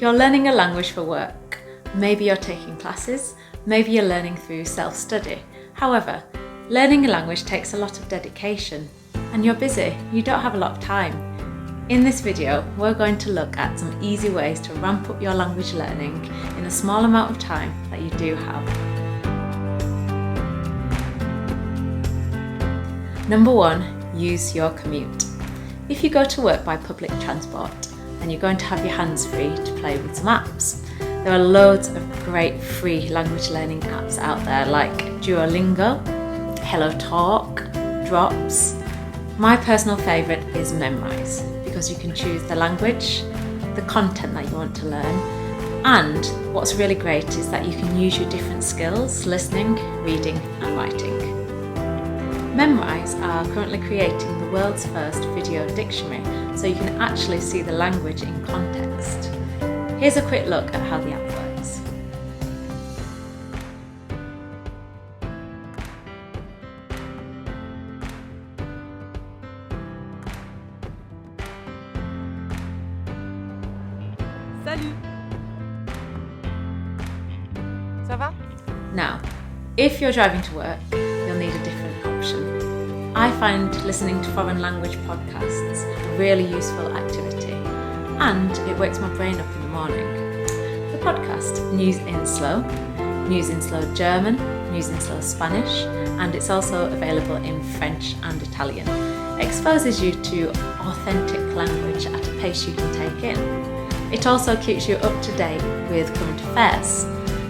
You're learning a language for work. Maybe you're taking classes, maybe you're learning through self-study. However, learning a language takes a lot of dedication, and you're busy, you don't have a lot of time. In this video, we're going to look at some easy ways to ramp up your language learning in a small amount of time that you do have. Number 1, use your commute. If you go to work by public transport, then you're going to have your hands free to play with some apps. There are loads of great free language learning apps out there like Duolingo, HelloTalk, Drops. My personal favourite is Memrise because you can choose the language, the content that you want to learn, and what's really great is that you can use your different skills, listening, reading and writing. Memrise are currently creating the world's first video dictionary, so you can actually see the language in context. Here's a quick look at how the app works. Salut! Ça va? Now, if you're driving to work, you'll need a different option. I find listening to foreign language podcasts a really useful activity, and it wakes my brain up in the morning. The podcast News in Slow German, News in Slow Spanish, and it's also available in French and Italian, exposes you to authentic language at a pace you can take in. It also keeps you up to date with current affairs,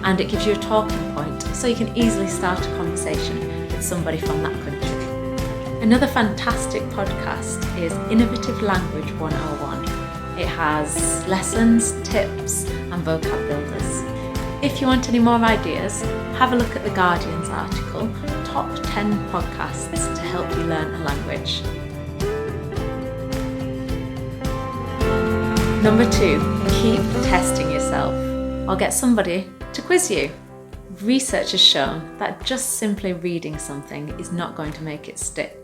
and it gives you a talking point so you can easily start a conversation with somebody from that country. Another fantastic podcast is Innovative Language 101. It has lessons, tips and vocab builders. If you want any more ideas, have a look at The Guardian's article, Top 10 Podcasts to Help You Learn a Language. Number 2, keep testing yourself or get somebody to quiz you. Research has shown that just simply reading something is not going to make it stick.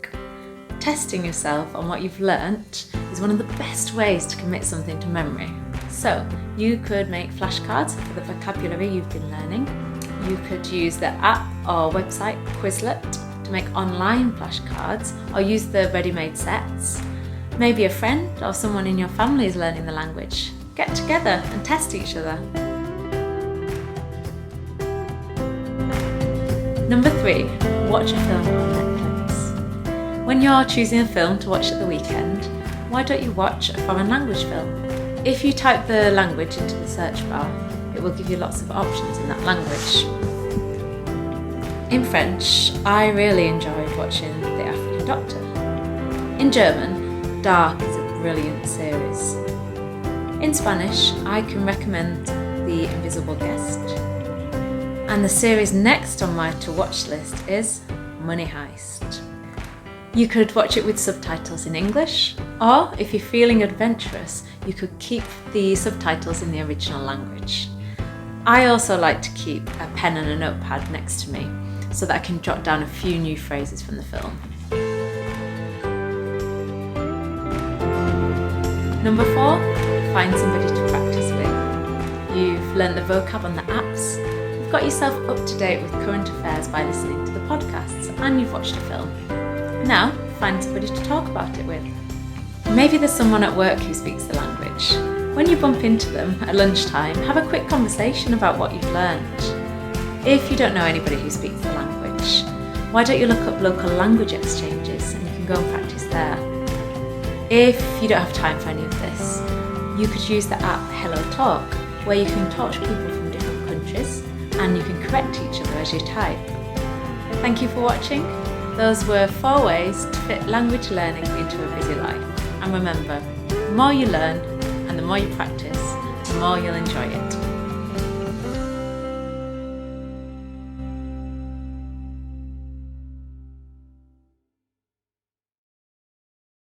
Testing yourself on what you've learnt is one of the best ways to commit something to memory. So, you could make flashcards for the vocabulary you've been learning. You could use the app or website Quizlet to make online flashcards or use the ready-made sets. Maybe a friend or someone in your family is learning the language. Get together and test each other. Number 3, watch a film on Netflix. When you're choosing a film to watch at the weekend, why don't you watch a foreign language film? If you type the language into the search bar, it will give you lots of options in that language. In French, I really enjoyed watching The African Doctor. In German, Dark is a brilliant series. In Spanish, I can recommend The Invisible Guest. And the series next on my to-watch list is Money Heist. You could watch it with subtitles in English, or if you're feeling adventurous, you could keep the subtitles in the original language. I also like to keep a pen and a notepad next to me so that I can jot down a few new phrases from the film. Number 4, find somebody to practice with. You've learned the vocab on the apps, you've got yourself up to date with current affairs by listening to the podcasts, and you've watched a film. Now, find somebody to talk about it with. Maybe there's someone at work who speaks the language. When you bump into them at lunchtime, have a quick conversation about what you've learned. If you don't know anybody who speaks the language, why don't you look up local language exchanges and you can go and practice there. If you don't have time for any of this, you could use the app HelloTalk, where you can talk to people from different countries and you can correct each other as you type. Thank you for watching. Those were 4 ways to fit language learning into a busy life. And remember, the more you learn and the more you practice, the more you'll enjoy it.